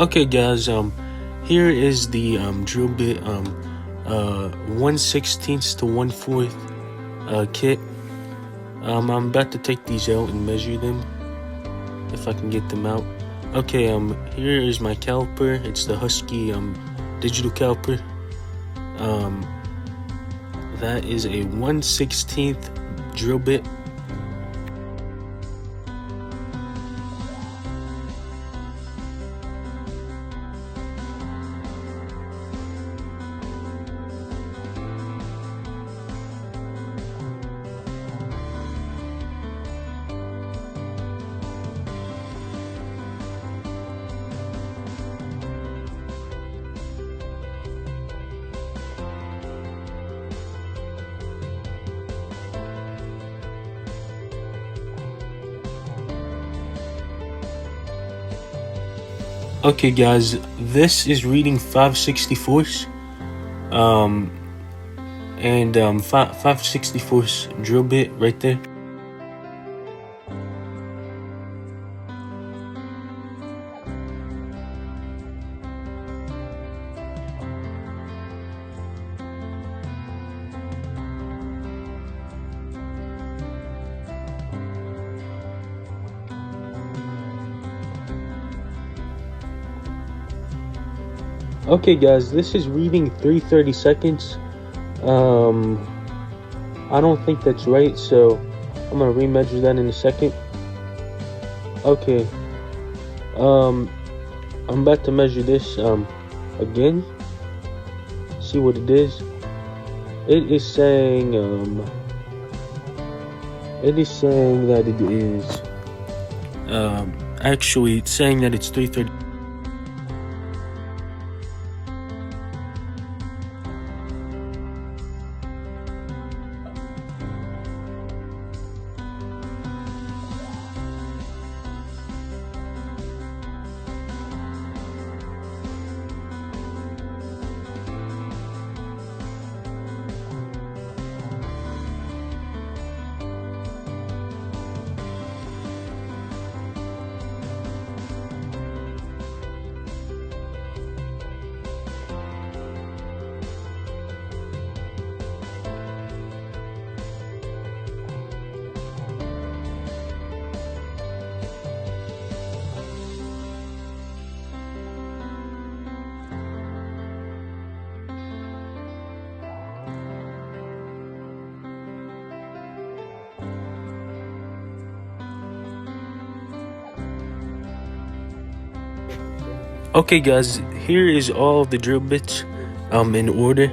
Okay, guys. Here is the drill bit 1/16 to 1/4 kit. I'm about to take these out and measure them if I can get them out. Okay. Here is my caliper. It's the Husky digital caliper. That is a 1/16 drill bit. Okay, guys, this is reading 5/64 and 5/64 drill bit right there. Okay, guys, this is reading 3:30 seconds. I don't think that's right, so I'm gonna remeasure that in a second. Okay. I'm about to measure this again. See what it is. It is saying that it is actually it's saying that it's 3:30. Okay, guys, here is all the drill bits in order.